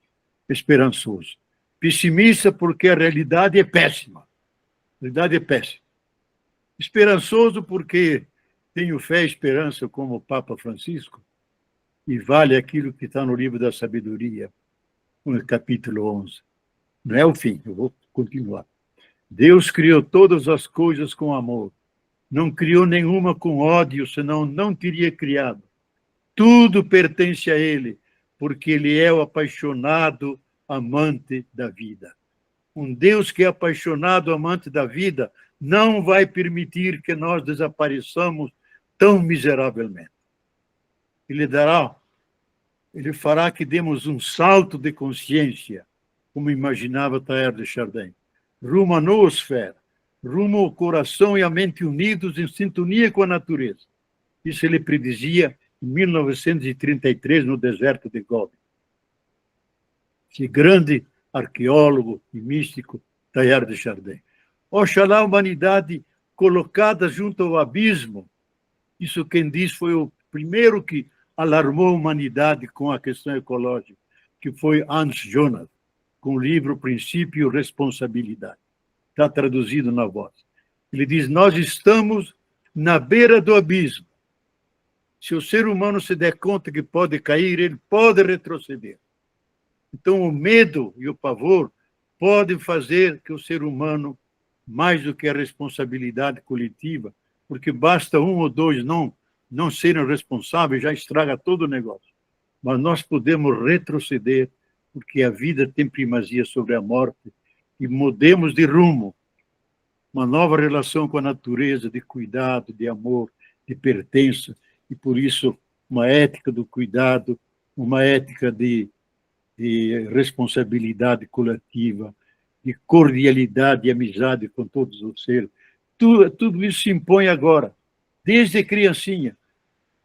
esperançoso. Pessimista porque a realidade é péssima. A realidade é péssima. Esperançoso porque tenho fé e esperança como o Papa Francisco, e vale aquilo que está no livro da sabedoria, no capítulo 11. Não é o fim, eu vou continuar. Deus criou todas as coisas com amor. Não criou nenhuma com ódio, senão não teria criado. Tudo pertence a Ele, porque Ele é o apaixonado amante da vida. Um Deus que é apaixonado amante da vida não vai permitir que nós desapareçamos tão miseravelmente. Ele fará que demos um salto de consciência, como imaginava Teilhard de Chardin, rumo à noosfera, rumo ao coração e à mente unidos em sintonia com a natureza. Isso ele predizia em 1933, no deserto de Gobi. Esse grande arqueólogo e místico, Teilhard de Chardin. Oxalá a humanidade colocada junto ao abismo. Isso quem diz foi o primeiro que alarmou a humanidade com a questão ecológica, que foi Hans Jonas, com o livro Princípio e Responsabilidade. Está traduzido na voz. Ele diz, nós estamos na beira do abismo. Se o ser humano se der conta que pode cair, ele pode retroceder. Então, o medo e o pavor podem fazer que o ser humano, mais do que a responsabilidade coletiva, porque basta um ou dois não serem responsáveis, já estraga todo o negócio. Mas nós podemos retroceder, porque a vida tem primazia sobre a morte, e mudemos de rumo. Uma nova relação com a natureza, de cuidado, de amor, de pertença, e por isso uma ética do cuidado, uma ética de responsabilidade coletiva, de cordialidade e amizade com todos os seres. Tudo isso se impõe agora, desde criancinha.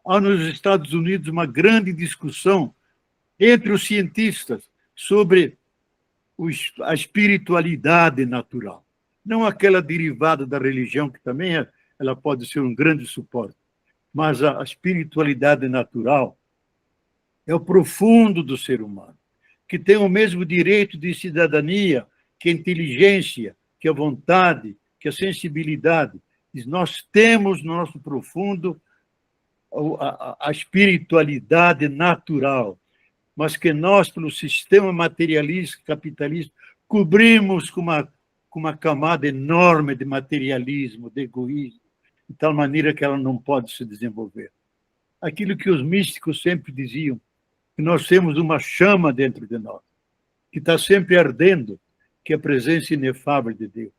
Há nos Estados Unidos uma grande discussão entre os cientistas sobre a espiritualidade natural. Não aquela derivada da religião, que também ela pode ser um grande suporte, mas a espiritualidade natural é o profundo do ser humano, que tem o mesmo direito de cidadania que a inteligência, que a vontade, que a sensibilidade. Nós temos no nosso profundo a espiritualidade natural, mas que nós, pelo sistema materialista, capitalista, cobrimos com uma camada enorme de materialismo, de egoísmo, de tal maneira que ela não pode se desenvolver. Aquilo que os místicos sempre diziam, que nós temos uma chama dentro de nós, que está sempre ardendo, que é a presença inefável de Deus.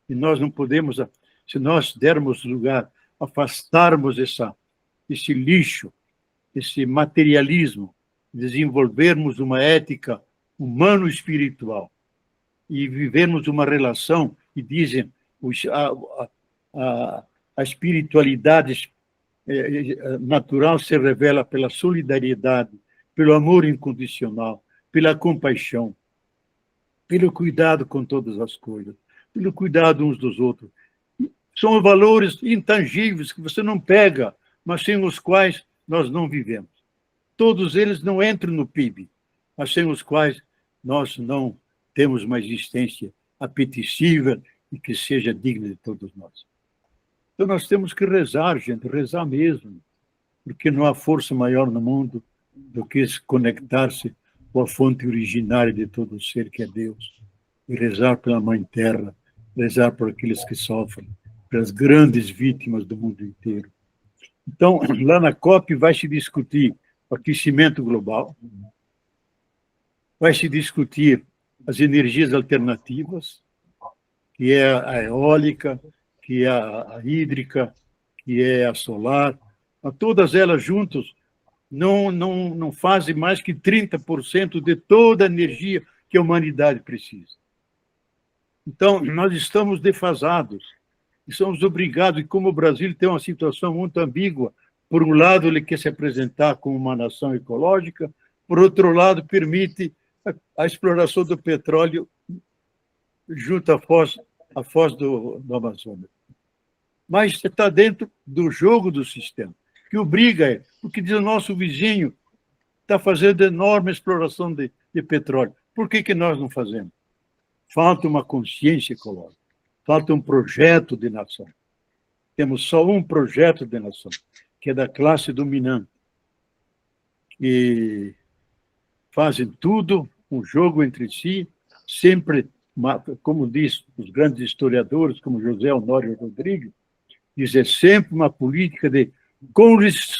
E nós não podemos, se nós dermos lugar, afastarmos esse lixo, esse materialismo, desenvolvermos uma ética humano-espiritual e vivermos uma relação, e dizem, a espiritualidade natural se revela pela solidariedade, pelo amor incondicional, pela compaixão, pelo cuidado com todas as coisas, pelo cuidado uns dos outros. São valores intangíveis que você não pega, mas sem os quais nós não vivemos. Todos eles não entram no PIB, mas sem os quais nós não temos uma existência apetecível e que seja digna de todos nós. Então nós temos que rezar, gente, rezar mesmo, porque não há força maior no mundo do que conectar-se com a fonte originária de todo o ser, que é Deus, e rezar pela Mãe Terra, rezar por aqueles que sofrem, pelas grandes vítimas do mundo inteiro. Então, lá na COP vai se discutir o aquecimento global, vai se discutir as energias alternativas, que é a eólica, que é a hídrica, que é a solar. Todas elas juntas não fazem mais que 30% de toda a energia que a humanidade precisa. Então, nós estamos defasados e somos obrigados, e como o Brasil tem uma situação muito ambígua, por um lado ele quer se apresentar como uma nação ecológica, por outro lado permite a exploração do petróleo junto à foz do Amazonas. Mas está dentro do jogo do sistema, que obriga, porque diz o nosso vizinho está fazendo enorme exploração de petróleo. Por que nós não fazemos? Falta uma consciência ecológica, falta um projeto de nação. temos só um projeto de nação, que é da classe dominante, e fazem tudo, um jogo entre si, sempre, como diz os grandes historiadores, como José Honório Rodrigues, diz, é sempre uma política de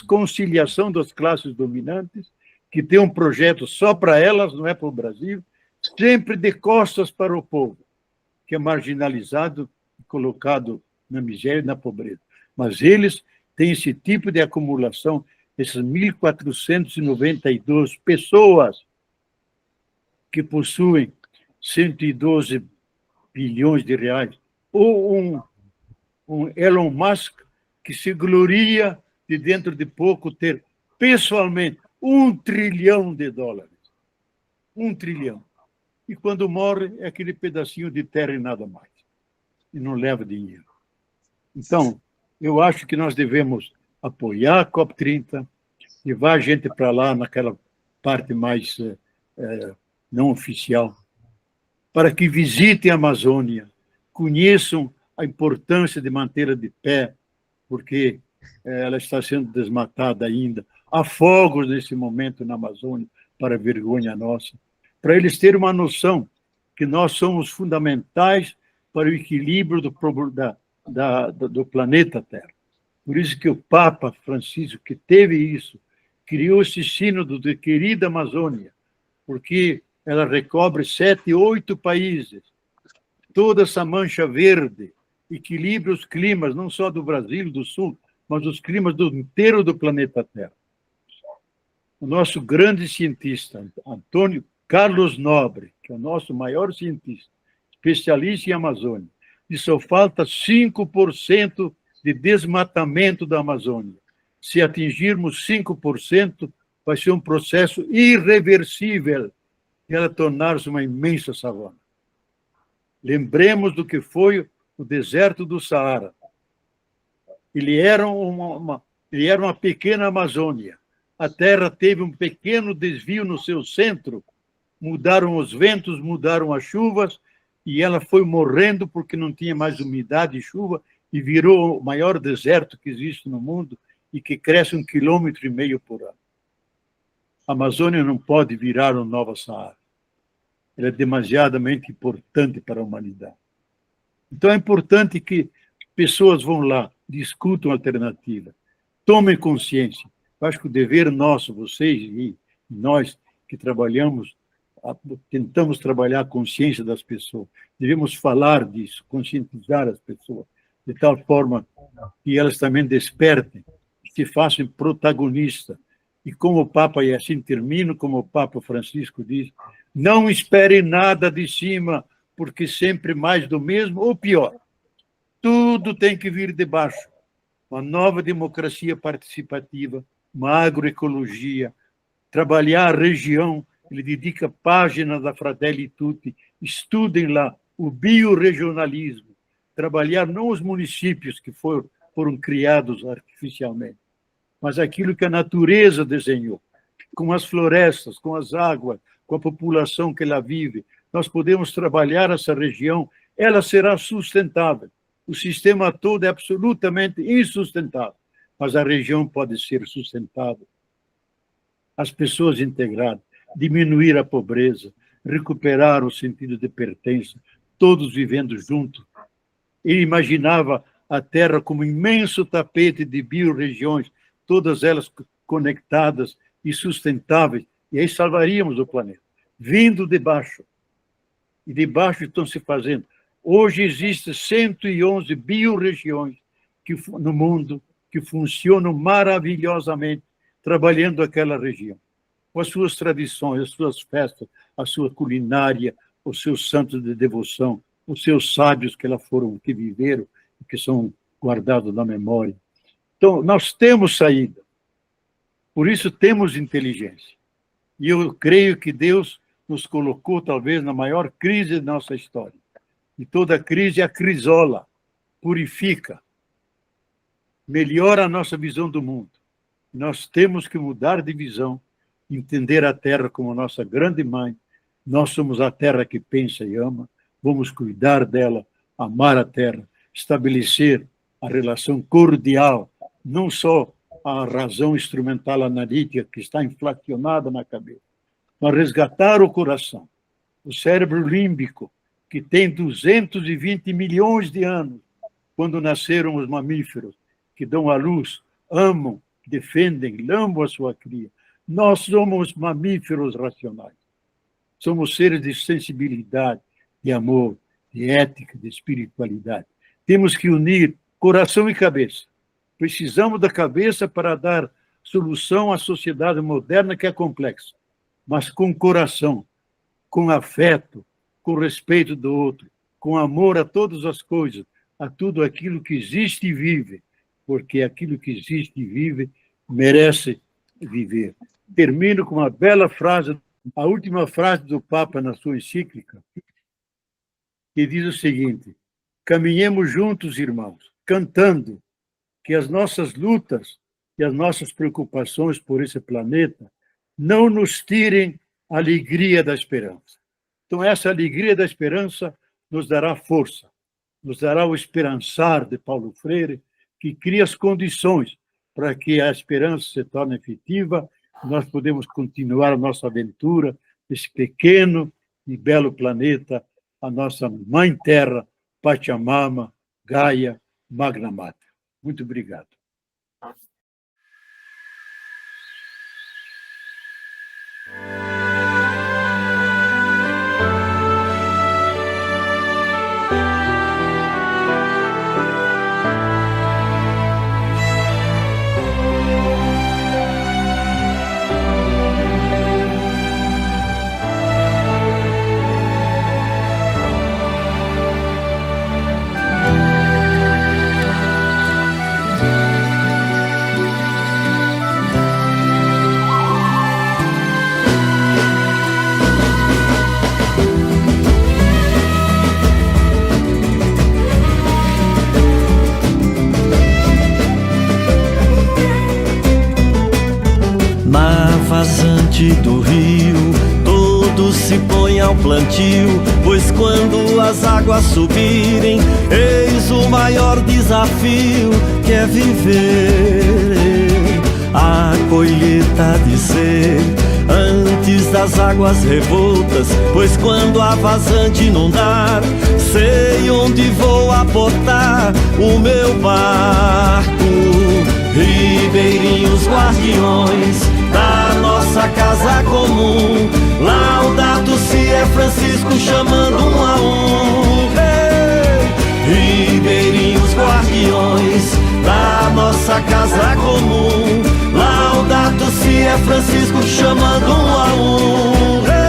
conciliação das classes dominantes, que tem um projeto só para elas, não é para o Brasil, sempre de costas para o povo, que é marginalizado e colocado na miséria e na pobreza. Mas eles têm esse tipo de acumulação, essas 1.492 pessoas que possuem 112 bilhões de reais, ou um Elon Musk que se gloria de dentro de pouco ter pessoalmente $1 trilhão. $1 trilhão. E quando morre, é aquele pedacinho de terra e nada mais. E não leva dinheiro. Então, eu acho que nós devemos apoiar a COP30, levar a gente para lá, naquela parte mais não oficial, para que visitem a Amazônia, conheçam a importância de mantê-la de pé, porque ela está sendo desmatada ainda. Há fogos nesse momento na Amazônia, para vergonha nossa, para eles terem uma noção que nós somos fundamentais para o equilíbrio do planeta Terra. Por isso que o Papa Francisco, que teve isso, criou esse sínodo de querida Amazônia, porque ela recobre 7, 8 países. Toda essa mancha verde equilibra os climas, não só do Brasil, do Sul, mas os climas inteiro do planeta Terra. O nosso grande cientista, Antônio Carlos Nobre, que é o nosso maior cientista, especialista em Amazônia, e só falta 5% de desmatamento da Amazônia. Se atingirmos 5%, vai ser um processo irreversível de ela tornar-se uma imensa savana. Lembremos do que foi o deserto do Saara. Ele era uma pequena Amazônia. A Terra teve um pequeno desvio no seu centro, mudaram os ventos, mudaram as chuvas, e ela foi morrendo porque não tinha mais umidade e chuva, e virou o maior deserto que existe no mundo e que cresce 1,5 km por ano. A Amazônia não pode virar um novo Saara. Ela é demasiadamente importante para a humanidade. Então é importante que pessoas vão lá, discutam alternativa, tomem consciência. Eu acho que o dever nosso, vocês e nós que trabalhamos, tentamos trabalhar a consciência das pessoas, devemos falar disso, conscientizar as pessoas, de tal forma que elas também despertem, se façam protagonistas. E como o Papa, e assim termino, como o Papa Francisco diz, não esperem nada de cima, porque sempre mais do mesmo ou pior. Tudo tem que vir de baixo. Uma nova democracia participativa, uma agroecologia, trabalhar a região. Ele dedica páginas da Fratelli Tutti, estudem lá o biorregionalismo, trabalhar não os municípios que foram criados artificialmente, mas aquilo que a natureza desenhou, com as florestas, com as águas, com a população que lá vive. Nós podemos trabalhar essa região, ela será sustentável. O sistema todo é absolutamente insustentável, mas a região pode ser sustentável. As pessoas integradas, diminuir a pobreza, recuperar o sentido de pertença, todos vivendo juntos. Ele imaginava a Terra como um imenso tapete de biorregiões, todas elas conectadas e sustentáveis, e aí salvaríamos o planeta. Vindo de baixo. E de baixo estão se fazendo. Hoje existem 111 biorregiões no mundo que funcionam maravilhosamente, trabalhando aquela região, com as suas tradições, as suas festas, a sua culinária, os seus santos de devoção, os seus sábios que viveram e que são guardados na memória. Então, nós temos saída. Por isso, temos inteligência. E eu creio que Deus nos colocou, talvez, na maior crise da nossa história. E toda crise é a crisola, purifica, melhora a nossa visão do mundo. Nós temos que mudar de visão, entender a Terra como a nossa grande mãe. Nós somos a Terra que pensa e ama, vamos cuidar dela, amar a Terra, estabelecer a relação cordial, não só a razão instrumental analítica que está inflacionada na cabeça, mas resgatar o coração, o cérebro límbico, que tem 220 milhões de anos, quando nasceram os mamíferos, que dão à luz, amam, defendem, lambam a sua cria. Nós somos mamíferos racionais. Somos seres de sensibilidade, de amor, de ética, de espiritualidade. Temos que unir coração e cabeça. Precisamos da cabeça para dar solução à sociedade moderna, que é complexa, mas com coração, com afeto, com respeito do outro, com amor a todas as coisas, a tudo aquilo que existe e vive, porque aquilo que existe e vive merece viver. Termino com uma bela frase, a última frase do Papa na sua encíclica, que diz o seguinte: caminhemos juntos, irmãos, cantando, que as nossas lutas e as nossas preocupações por esse planeta não nos tirem a alegria da esperança. Então, essa alegria da esperança nos dará força, nos dará o esperançar de Paulo Freire, que cria as condições para que a esperança se torne efetiva, nós podemos continuar a nossa aventura nesse pequeno e belo planeta, a nossa mãe terra, Pachamama, Gaia, Magna Mater. Muito obrigado. Vazante do rio, todos se põem ao plantio, pois quando as águas subirem, eis o maior desafio, que é viver a colheita de ser antes das águas revoltas, pois quando a vazante inundar, sei onde vou aportar o meu barco. Ribeirinhos guardiões da nossa casa comum, Laudato Si é Francisco chamando um a um. Hey! Ribeirinhos guardiões da nossa casa comum, Laudato Si é Francisco chamando um a um. Hey!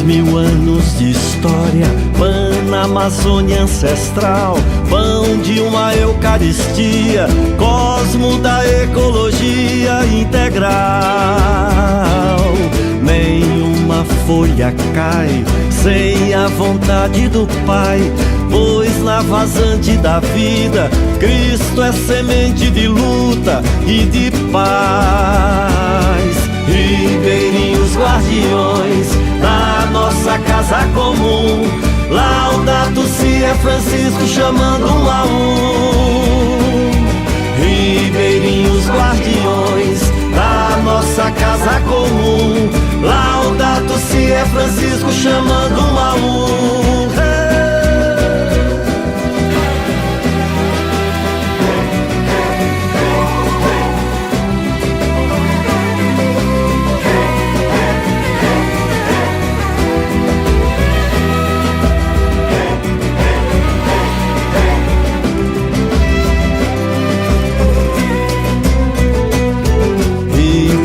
10.000 anos de história, na Amazônia ancestral, pão de uma Eucaristia, cosmo da ecologia integral. Nenhuma folha cai sem a vontade do Pai, pois na vazante da vida, Cristo é semente de luta e de paz. Ribeirinhos guardiões da nossa casa comum, Laudato Si é Francisco chamando um a um. Ribeirinhos guardiões da nossa casa comum, Laudato Si é Francisco chamando um a um.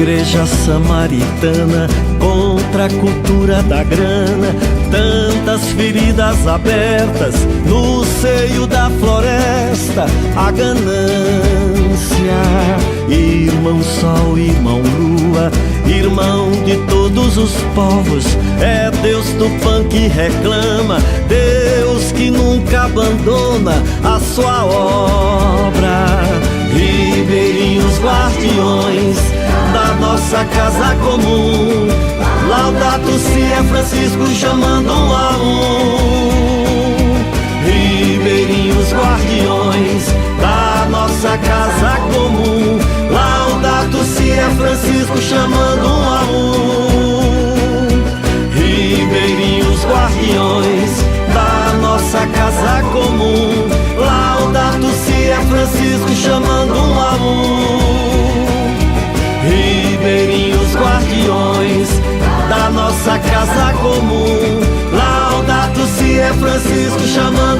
Igreja samaritana contra a cultura da grana, tantas feridas abertas no seio da floresta, a ganância. Irmão sol, irmão lua, irmão de todos os povos, é Deus do pão que reclama, Deus que nunca abandona a sua obra. Ribeirinhos ribeirinhos guardiões da nossa casa comum. Laudato si é Francisco chamando um a um. Ribeirinhos guardiões da nossa casa comum. Laudato si é Francisco chamando um a um. Ribeirinhos guardiões da nossa casa comum. Laudato si é Francisco chamando um a um. Ribeirinhos guardiões da nossa casa comum. Laudato si é Francisco chamando